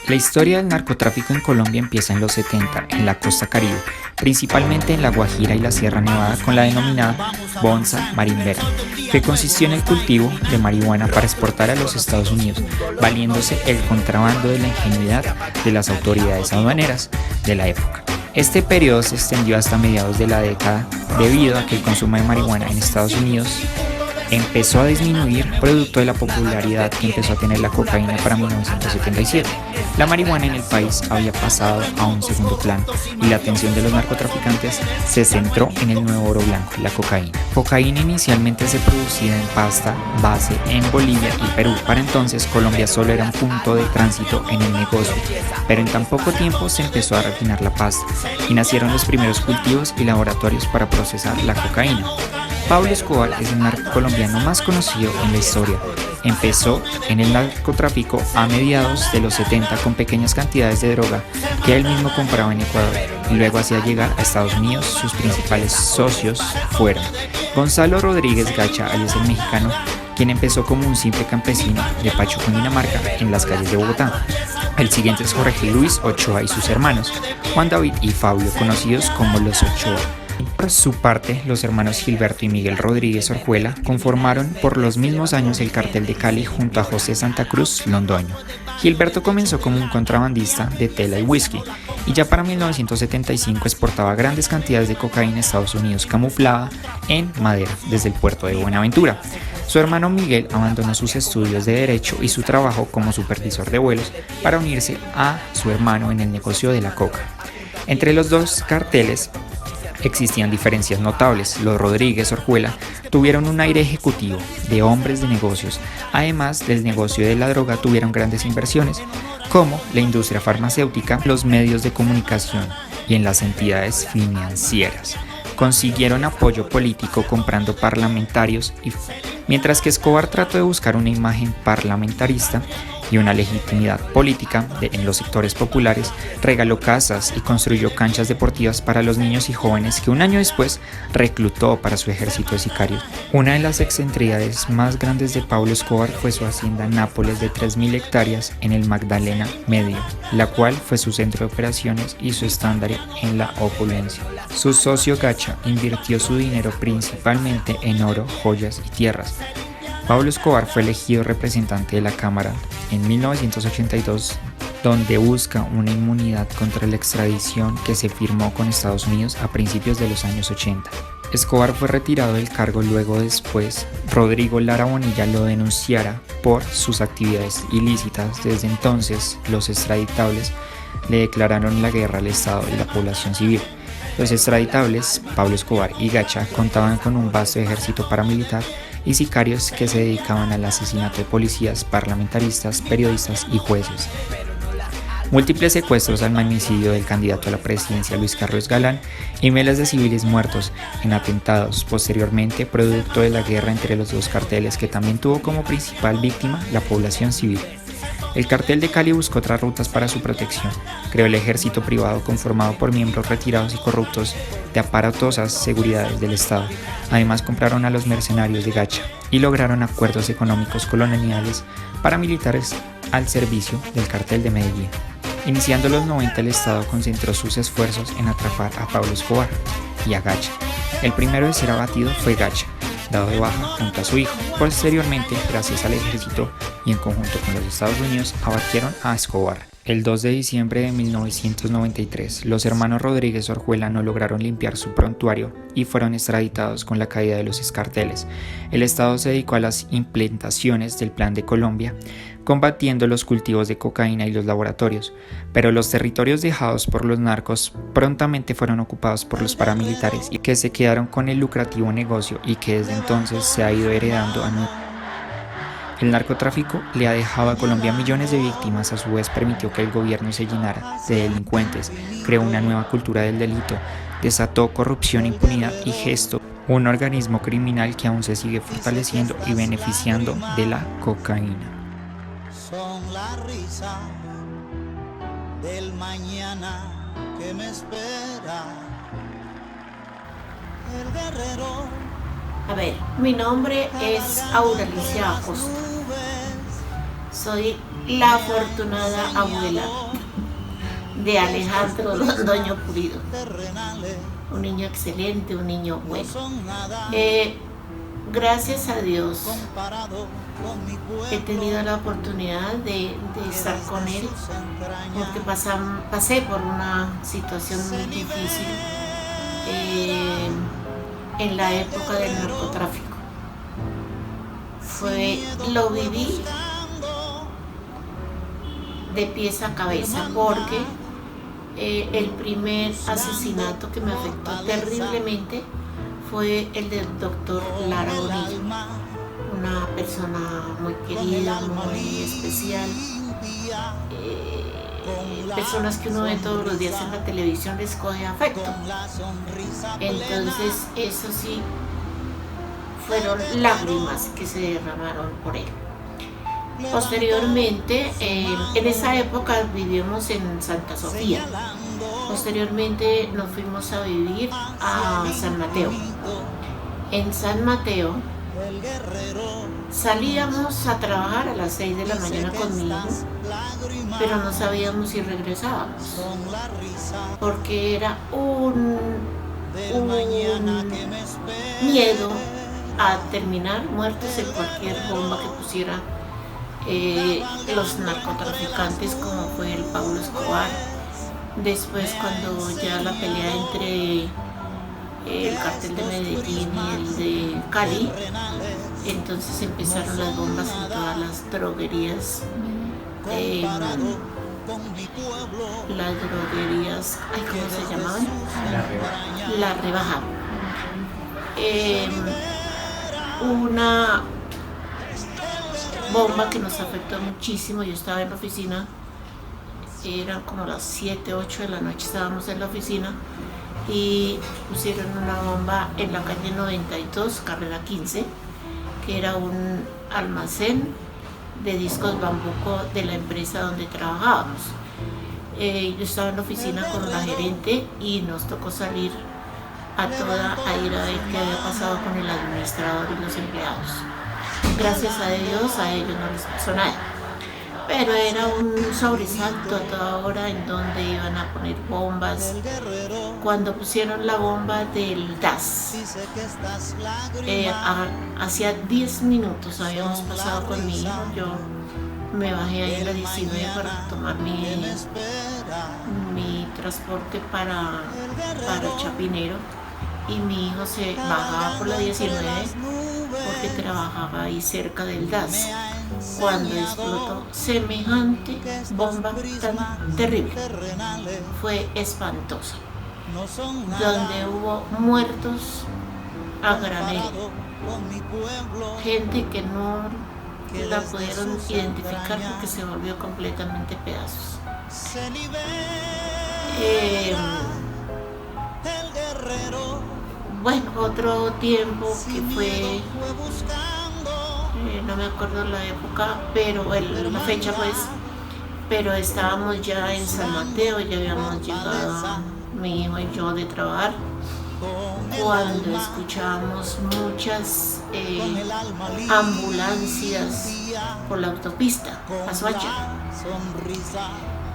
La historia del narcotráfico en Colombia empieza en los 70 en la costa Caribe, principalmente en La Guajira y la Sierra Nevada con la denominada Bonza Marimbera, que consistió en el cultivo de marihuana para exportar a los Estados Unidos, valiéndose el contrabando de la ingenuidad de las autoridades aduaneras de la época. Este periodo se extendió hasta mediados de la década debido a que el consumo de marihuana en Estados Unidos empezó a disminuir producto de la popularidad que empezó a tener la cocaína para 1977. La marihuana en el país había pasado a un segundo plano y la atención de los narcotraficantes se centró en el nuevo oro blanco, la cocaína. Cocaína inicialmente se producía en pasta base en Bolivia y Perú. Para entonces Colombia solo era un punto de tránsito en el negocio, pero en tan poco tiempo se empezó a refinar la pasta y nacieron los primeros cultivos y laboratorios para procesar la cocaína. Pablo Escobar es el narco colombiano más conocido en la historia. Empezó en el narcotráfico a mediados de los 70 con pequeñas cantidades de droga que él mismo compraba en Ecuador y luego hacía llegar a Estados Unidos. Sus principales socios fueron Gonzalo Rodríguez Gacha, alias el mexicano, quien empezó como un simple campesino de Pacho, Cundinamarca, en las calles de Bogotá. El siguiente es Jorge Luis Ochoa y sus hermanos, Juan David y Fabio, conocidos como los Ochoa. Por su parte, los hermanos Gilberto y Miguel Rodríguez Orjuela conformaron por los mismos años el Cartel de Cali junto a José Santa Cruz Londoño. Gilberto comenzó como un contrabandista de tela y whisky, y ya para 1975 exportaba grandes cantidades de cocaína a Estados Unidos camuflada en madera desde el puerto de Buenaventura. Su hermano Miguel abandonó sus estudios de Derecho y su trabajo como supervisor de vuelos para unirse a su hermano en el negocio de la coca. Entre los dos carteles existían diferencias notables. Los Rodríguez Orjuela tuvieron un aire ejecutivo de hombres de negocios. Además del negocio de la droga, tuvieron grandes inversiones, como la industria farmacéutica, los medios de comunicación y en las entidades financieras. Consiguieron apoyo político comprando parlamentarios, mientras que Escobar trató de buscar una imagen parlamentarista y una legitimidad política en los sectores populares, regaló casas y construyó canchas deportivas para los niños y jóvenes que un año después reclutó para su ejército de sicarios. Una de las excentricidades más grandes de Pablo Escobar fue su hacienda Nápoles de 3.000 hectáreas en el Magdalena Medio, la cual fue su centro de operaciones y su estándar en la opulencia. Su socio Gacha invirtió su dinero principalmente en oro, joyas y tierras. Pablo Escobar fue elegido representante de la Cámara en 1982, donde busca una inmunidad contra la extradición que se firmó con Estados Unidos a principios de los años 80. Escobar fue retirado del cargo luego después Rodrigo Lara Bonilla lo denunciara por sus actividades ilícitas. Desde entonces, los extraditables le declararon la guerra al Estado y la población civil. Los extraditables, Pablo Escobar y Gacha, contaban con un vasto ejército paramilitar y sicarios que se dedicaban al asesinato de policías, parlamentaristas, periodistas y jueces. Múltiples secuestros al magnicidio del candidato a la presidencia Luis Carlos Galán y miles de civiles muertos en atentados, posteriormente producto de la guerra entre los dos carteles que también tuvo como principal víctima la población civil. El cartel de Cali buscó otras rutas para su protección. Creó el ejército privado conformado por miembros retirados y corruptos de aparatosas seguridades del Estado. Además compraron a los mercenarios de Gacha y lograron acuerdos económicos coloniales paramilitares al servicio del cartel de Medellín. Iniciando los 90, el Estado concentró sus esfuerzos en atrapar a Pablo Escobar y a Gacha. El primero en ser abatido fue Gacha, dado de baja junto a su hijo. Posteriormente, gracias al ejército y en conjunto con los Estados Unidos, abatieron a Escobar. El 2 de diciembre de 1993, los hermanos Rodríguez Orjuela no lograron limpiar su prontuario y fueron extraditados con la caída de los carteles. El Estado se dedicó a las implementaciones del Plan de Colombia, combatiendo los cultivos de cocaína y los laboratorios, pero los territorios dejados por los narcos prontamente fueron ocupados por los paramilitares y que se quedaron con el lucrativo negocio y que desde entonces se ha ido heredando a el narcotráfico le ha dejado a Colombia millones de víctimas. A su vez permitió que el gobierno se llenara de delincuentes, creó una nueva cultura del delito, desató corrupción, impunidad y gesto, un organismo criminal que aún se sigue fortaleciendo y beneficiando de la cocaína. Son la risa del mañana que me espera, el guerrero. A ver, mi nombre es Aurelicia Acosta. Soy la afortunada abuela de Alejandro Londoño Pulido. Un niño excelente, un niño bueno. Gracias a Dios he tenido la oportunidad de estar con él, porque pasé por una situación muy difícil en la época del narcotráfico. Lo viví de pies a cabeza, porque el primer asesinato que me afectó terriblemente fue el del doctor Lara Bonilla, una persona muy querida, muy especial, personas que uno ve todos los días en la televisión les coge afecto. Entonces eso sí, fueron lágrimas que se derramaron por él. Posteriormente, en esa época vivíamos en Santa Sofía. Posteriormente nos fuimos a vivir a San Mateo. En San Mateo salíamos a trabajar a las 6 de la mañana con mi hijo, pero no sabíamos si regresábamos, porque era un miedo a terminar muertos en cualquier bomba que pusiera los narcotraficantes, como fue el Pablo Escobar. Después, cuando ya la pelea entre el cartel de Medellín y el de Cali, entonces empezaron las bombas en todas las droguerías, ¿cómo se llamaban? La Rebaja. Una bomba que nos afectó muchísimo. Yo estaba en la oficina, eran como las 7, 8 de la noche, estábamos en la oficina y pusieron una bomba en la calle 92, carrera 15, que era un almacén de discos Bambuco de la empresa donde trabajábamos. Yo estaba en la oficina con la gerente y nos tocó salir a ir a ver qué había pasado con el administrador y los empleados. Gracias a Dios a ellos no les pasó nada, pero era un sobresalto a toda hora en donde iban a poner bombas. Cuando pusieron la bomba del DAS, hacía 10 minutos habíamos pasado con mi hijo. Yo me bajé ahí en la 19 para tomar mi transporte para Chapinero, y mi hijo se bajaba por la 19 porque trabajaba ahí cerca del DAS, cuando explotó semejante bomba tan terrible. Fue espantosa, donde hubo muertos a granel, gente que no la pudieron identificar porque se volvió completamente pedazos. Bueno, otro tiempo que fue, no me acuerdo la época, pero la fecha pues, pero estábamos ya en San Mateo, ya habíamos llegado mi hijo y yo de trabajar, cuando escuchábamos muchas ambulancias por la autopista a Soacha,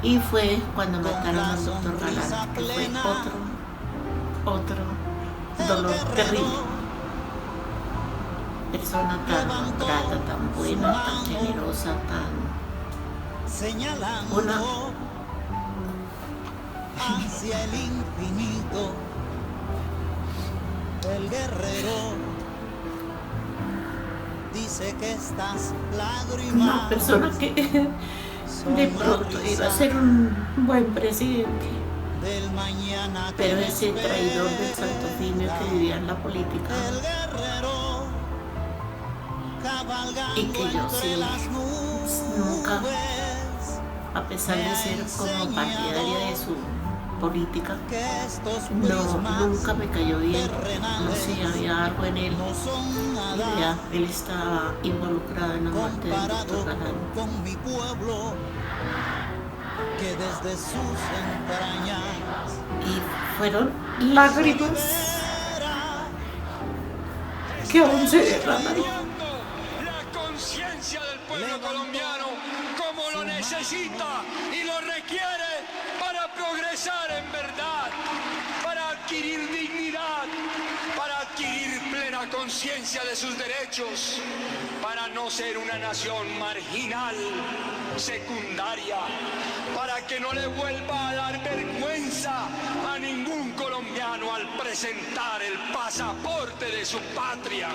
y fue cuando mataron al doctor Galán, que fue otro dolor terrible. Persona tan grata, tan buena, tan generosa, hacia el infinito, el guerrero dice que estas lágrimas, una persona que de pronto iba a ser un buen presidente, pero ese traidor del Santofimio que vivía en la política, y que yo sí nunca, a pesar de ser como partidaria de su política, nunca me cayó bien. No sé, había algo en él, y ya él estaba involucrado en la muerte del doctor Galán. que desde sus entrañas Y fueron lágrimas que aún se derraman. La conciencia del pueblo colombiano necesita y lo requiere para progresar en verdad, para adquirir dignidad, para adquirir plena conciencia de sus derechos, para no ser una nación marginal, secundaria, para que no le vuelva a dar vergüenza a ningún colombiano al presentar el pasaporte de su patria.